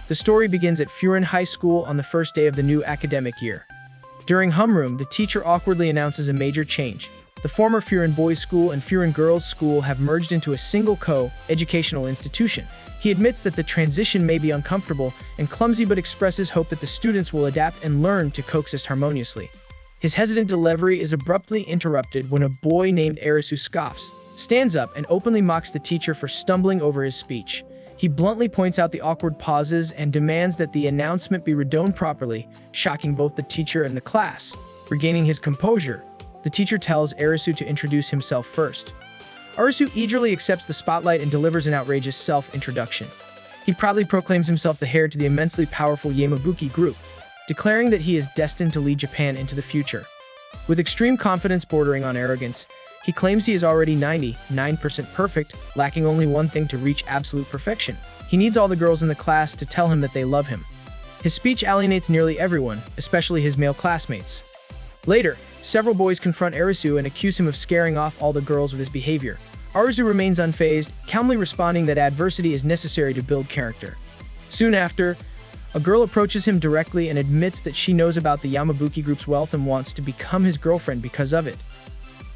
The story begins at Furin High School on the first day of the new academic year. During homeroom, the teacher awkwardly announces a major change. The former Furin Boys School and Furin Girls School have merged into a single co-educational institution. He admits that the transition may be uncomfortable and clumsy, but expresses hope that the students will adapt and learn to coexist harmoniously. His hesitant delivery is abruptly interrupted when a boy named Arisu scoffs, stands up, and openly mocks the teacher for stumbling over his speech. He bluntly points out the awkward pauses and demands that the announcement be redone properly, shocking both the teacher and the class. Regaining his composure, the teacher tells Arisu to introduce himself first. Arisu eagerly accepts the spotlight and delivers an outrageous self-introduction. He proudly proclaims himself the heir to the immensely powerful Yamabuki group, declaring that he is destined to lead Japan into the future. With extreme confidence bordering on arrogance, he claims he is already 99% perfect, lacking only one thing to reach absolute perfection. He needs all the girls in the class to tell him that they love him. His speech alienates nearly everyone, especially his male classmates. Later, several boys confront Arisu and accuse him of scaring off all the girls with his behavior. Arisu remains unfazed, calmly responding that adversity is necessary to build character. Soon after, a girl approaches him directly and admits that she knows about the Yamabuki group's wealth and wants to become his girlfriend because of it.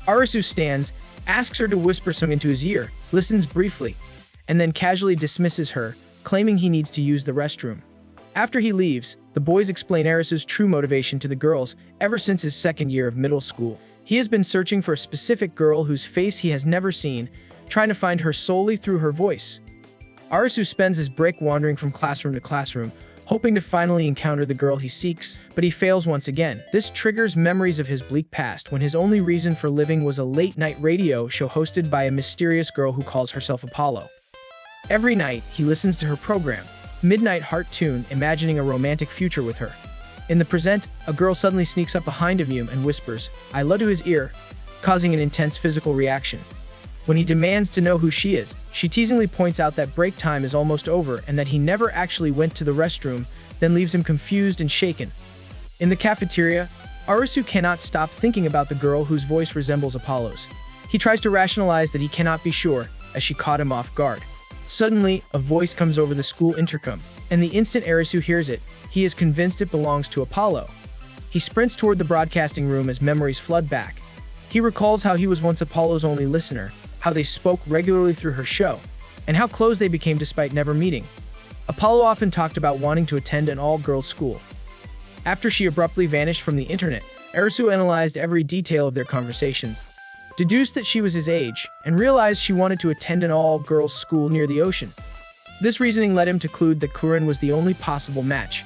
Arisu stands, asks her to whisper something into his ear, listens briefly, and then casually dismisses her, claiming he needs to use the restroom. After he leaves, the boys explain Arisu's true motivation to the girls. Ever since his second year of middle school, he has been searching for a specific girl whose face he has never seen, trying to find her solely through her voice. Arisu spends his break wandering from classroom to classroom, hoping to finally encounter the girl he seeks, but he fails once again. This triggers memories of his bleak past when his only reason for living was a late-night radio show hosted by a mysterious girl who calls herself Apollo. Every night, he listens to her program, Midnight Heart Tune, imagining a romantic future with her. In the present, a girl suddenly sneaks up behind him and whispers, "I love" to his ear, causing an intense physical reaction. When he demands to know who she is, she teasingly points out that break time is almost over and that he never actually went to the restroom, then leaves him confused and shaken. In the cafeteria, Arisu cannot stop thinking about the girl whose voice resembles Apollo's. He tries to rationalize that he cannot be sure, as she caught him off guard. Suddenly, a voice comes over the school intercom, and the instant Arisu hears it, he is convinced it belongs to Apollo. He sprints toward the broadcasting room as memories flood back. He recalls how he was once Apollo's only listener, how they spoke regularly through her show, and how close they became despite never meeting. Apollo often talked about wanting to attend an all-girls school. After she abruptly vanished from the internet, Arisu analyzed every detail of their conversations, deduced that she was his age, and realized she wanted to attend an all-girls school near the ocean. This reasoning led him to conclude that Kurin was the only possible match,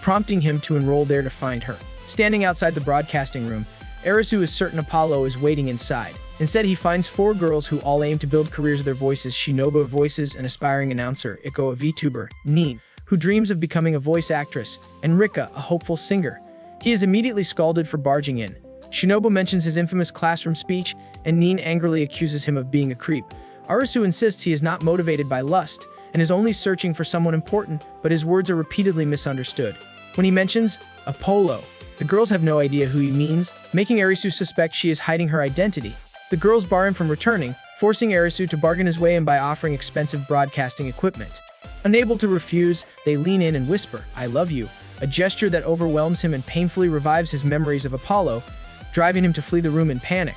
prompting him to enroll there to find her. Standing outside the broadcasting room, Arisu is certain Apollo is waiting inside. Instead, he finds four girls who all aim to build careers with their voices: Shinobu, voices an aspiring announcer; Iko, a VTuber; Nin, who dreams of becoming a voice actress; and Rika, a hopeful singer. He is immediately scalded for barging in. Shinobu mentions his infamous classroom speech, and Nin angrily accuses him of being a creep. Arisu insists he is not motivated by lust, and is only searching for someone important, but his words are repeatedly misunderstood. When he mentions Apollo, the girls have no idea who he means, making Arisu suspect she is hiding her identity. The girls bar him from returning, forcing Arisu to bargain his way in by offering expensive broadcasting equipment. Unable to refuse, they lean in and whisper, "I love you," a gesture that overwhelms him and painfully revives his memories of Apollo, driving him to flee the room in panic.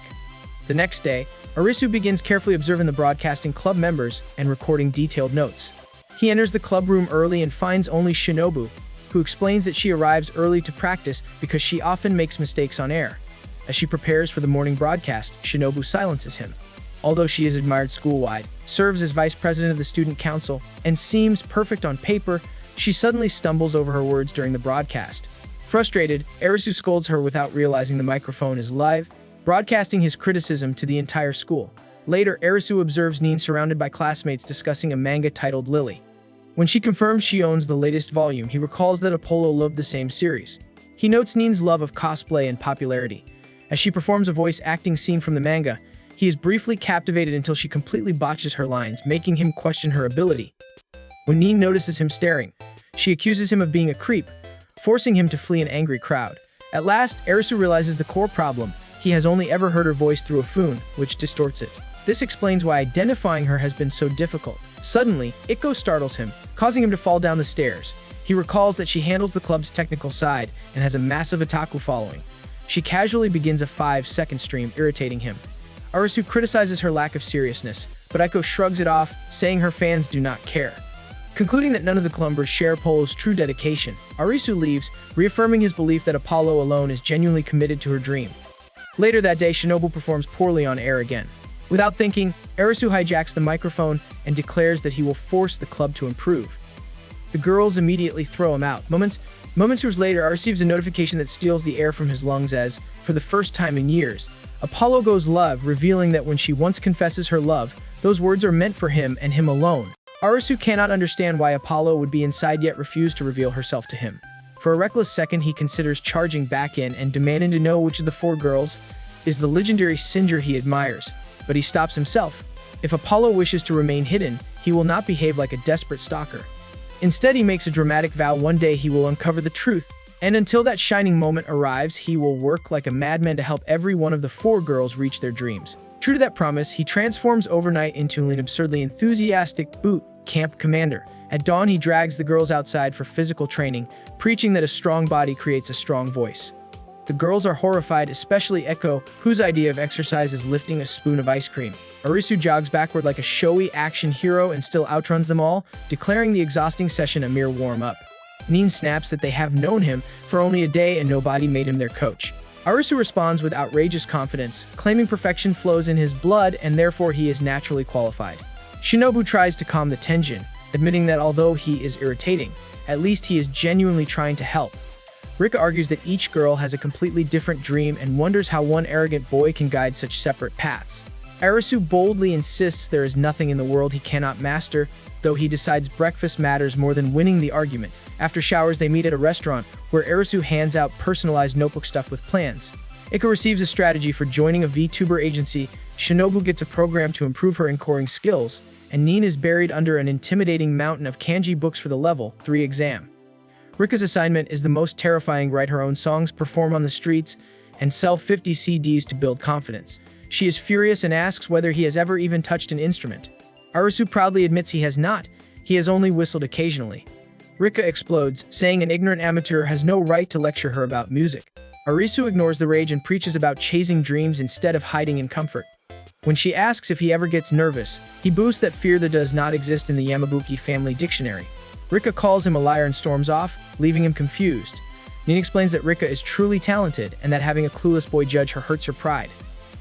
The next day, Arisu begins carefully observing the broadcasting club members and recording detailed notes. He enters the club room early and finds only Shinobu, who explains that she arrives early to practice because she often makes mistakes on air. As she prepares for the morning broadcast, Shinobu silences him. Although she is admired school-wide, serves as vice president of the student council, and seems perfect on paper, she suddenly stumbles over her words during the broadcast. Frustrated, Arisu scolds her without realizing the microphone is live, broadcasting his criticism to the entire school. Later, Arisu observes Nin surrounded by classmates discussing a manga titled Lily. When she confirms she owns the latest volume, he recalls that Apollo loved the same series. He notes Nin's love of cosplay and popularity. As she performs a voice acting scene from the manga, he is briefly captivated until she completely botches her lines, making him question her ability. When Nin notices him staring, she accuses him of being a creep, forcing him to flee an angry crowd. At last, Arisu realizes the core problem: he has only ever heard her voice through a phone, which distorts it. This explains why identifying her has been so difficult. Suddenly, Ikko startles him, causing him to fall down the stairs. He recalls that she handles the club's technical side and has a massive otaku following. She casually begins a 5-second stream, irritating him. Arisu criticizes her lack of seriousness, but Ikko shrugs it off, saying her fans do not care. Concluding that none of the clubbers share Apollo's true dedication, Arisu leaves, reaffirming his belief that Apollo alone is genuinely committed to her dream. Later that day, Shinobu performs poorly on air again. Without thinking, Arisu hijacks the microphone and declares that he will force the club to improve. The girls immediately throw him out. Moments later, Arisu receives a notification that steals the air from his lungs as, for the first time in years, Apollo goes love, revealing that when she once confesses her love, those words are meant for him and him alone. Arisu cannot understand why Apollo would be inside yet refuse to reveal herself to him. For a reckless second, he considers charging back in and demanding to know which of the 4 girls is the legendary Singer he admires, but he stops himself. If Apollo wishes to remain hidden, he will not behave like a desperate stalker. Instead, he makes a dramatic vow one day he will uncover the truth, and until that shining moment arrives, he will work like a madman to help every one of the 4 girls reach their dreams. True to that promise, he transforms overnight into an absurdly enthusiastic boot camp commander. At dawn, he drags the girls outside for physical training, preaching that a strong body creates a strong voice. The girls are horrified, especially Ikko, whose idea of exercise is lifting a spoon of ice cream. Arisu jogs backward like a showy action hero and still outruns them all, declaring the exhausting session a mere warm-up. Nin snaps that they have known him for only a day and nobody made him their coach. Arisu responds with outrageous confidence, claiming perfection flows in his blood and therefore he is naturally qualified. Shinobu tries to calm the tension, admitting that although he is irritating, at least he is genuinely trying to help. Rika argues that each girl has a completely different dream and wonders how one arrogant boy can guide such separate paths. Arisu boldly insists there is nothing in the world he cannot master, though he decides breakfast matters more than winning the argument. After showers, they meet at a restaurant, where Arisu hands out personalized notebook stuff with plans. Ikko receives a strategy for joining a VTuber agency, Shinobu gets a program to improve her encoring skills, and Nin is buried under an intimidating mountain of kanji books for the level 3 exam. Rika's assignment is the most terrifying: write her own songs, perform on the streets, and sell 50 CDs to build confidence. She is furious and asks whether he has ever even touched an instrument. Arisu proudly admits he has not, he has only whistled occasionally. Rika explodes, saying an ignorant amateur has no right to lecture her about music. Arisu ignores the rage and preaches about chasing dreams instead of hiding in comfort. When she asks if he ever gets nervous, he boasts that fear that does not exist in the Yamabuki family dictionary. Rika calls him a liar and storms off, leaving him confused. Nin explains that Rika is truly talented and that having a clueless boy judge her hurts her pride.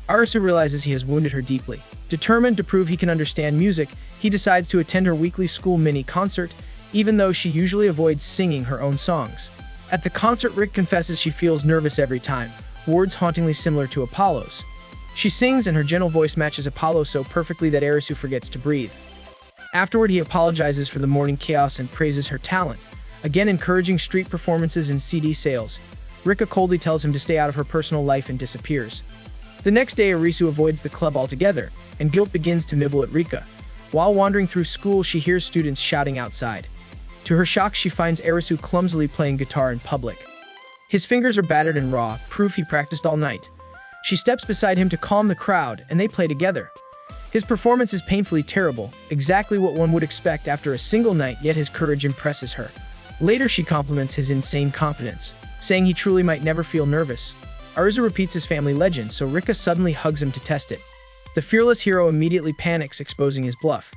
Arisu realizes he has wounded her deeply. Determined to prove he can understand music, he decides to attend her weekly school mini-concert, even though she usually avoids singing her own songs. At the concert, Rick confesses she feels nervous every time, words hauntingly similar to Apollo's. She sings and her gentle voice matches Apollo so perfectly that Arisu forgets to breathe. Afterward, he apologizes for the morning chaos and praises her talent, again encouraging street performances and CD sales. Rika coldly tells him to stay out of her personal life and disappears. The next day, Arisu avoids the club altogether, and guilt begins to nibble at Rika. While wandering through school, she hears students shouting outside. To her shock, she finds Arisu clumsily playing guitar in public. His fingers are battered and raw, proof he practiced all night. She steps beside him to calm the crowd, and they play together. His performance is painfully terrible, exactly what one would expect after a single night, yet his courage impresses her. Later, she compliments his insane confidence, saying he truly might never feel nervous. Arisu repeats his family legend, so Rika suddenly hugs him to test it. The fearless hero immediately panics, exposing his bluff.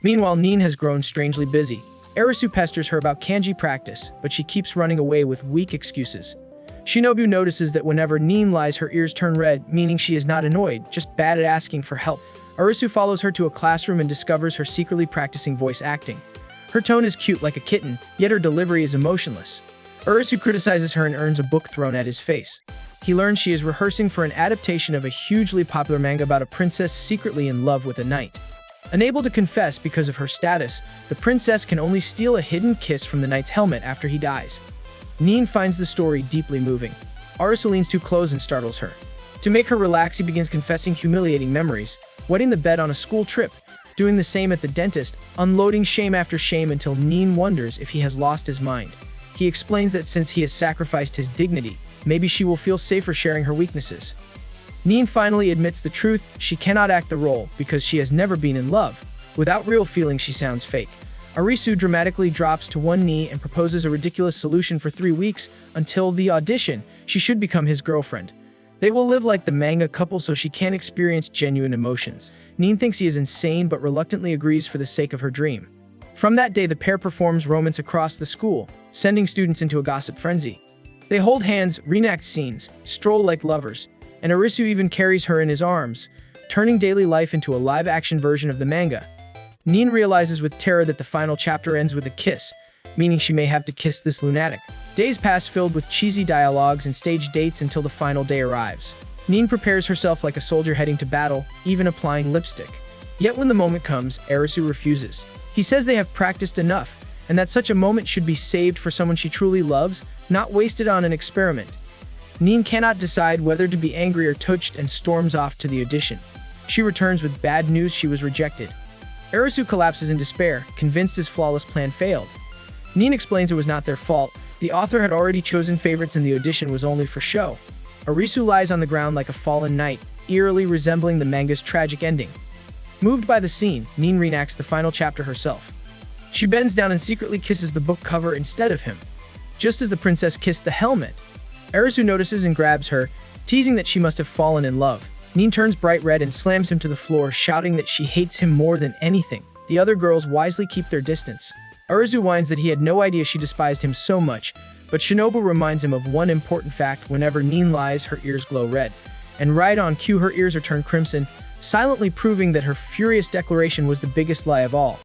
Meanwhile, Nin has grown strangely busy. Arisu pesters her about kanji practice, but she keeps running away with weak excuses. Shinobu notices that whenever Nin lies, her ears turn red, meaning she is not annoyed, just bad at asking for help. Arisu follows her to a classroom and discovers her secretly practicing voice acting. Her tone is cute like a kitten, yet her delivery is emotionless. Arisu criticizes her and earns a book thrown at his face. He learns she is rehearsing for an adaptation of a hugely popular manga about a princess secretly in love with a knight. Unable to confess because of her status, the princess can only steal a hidden kiss from the knight's helmet after he dies. Nin finds the story deeply moving. Arisu leans too close and startles her. To make her relax, he begins confessing humiliating memories, wetting the bed on a school trip, doing the same at the dentist, unloading shame after shame until Nin wonders if he has lost his mind. He explains that since he has sacrificed his dignity, maybe she will feel safer sharing her weaknesses. Nin finally admits the truth: she cannot act the role because she has never been in love. Without real feeling, she sounds fake. Arisu dramatically drops to one knee and proposes a ridiculous solution for 3 weeks until the audition. She should become his girlfriend. They will live like the manga couple so she can experience genuine emotions. Nin thinks he is insane but reluctantly agrees for the sake of her dream. From that day, the pair performs romance across the school, sending students into a gossip frenzy. They hold hands, reenact scenes, stroll like lovers, and Arisu even carries her in his arms, turning daily life into a live-action version of the manga. Nin realizes with terror that the final chapter ends with a kiss, meaning she may have to kiss this lunatic. Days pass filled with cheesy dialogues and stage dates until the final day arrives. Nin prepares herself like a soldier heading to battle, even applying lipstick. Yet when the moment comes, Arisu refuses. He says they have practiced enough, and that such a moment should be saved for someone she truly loves, not wasted on an experiment. Nin cannot decide whether to be angry or touched and storms off to the audition. She returns with bad news: she was rejected. Arisu collapses in despair, convinced his flawless plan failed. Nin explains it was not their fault. The author had already chosen favorites and the audition was only for show. Arisu lies on the ground like a fallen knight, eerily resembling the manga's tragic ending. Moved by the scene, Nin reenacts the final chapter herself. She bends down and secretly kisses the book cover instead of him, just as the princess kissed the helmet. Arisu notices and grabs her, teasing that she must have fallen in love. Nin turns bright red and slams him to the floor, shouting that she hates him more than anything. The other girls wisely keep their distance. Arisu whines that he had no idea she despised him so much, but Shinobu reminds him of one important fact: whenever Nin lies, her ears glow red. And right on cue, her ears are turned crimson, silently proving that her furious declaration was the biggest lie of all.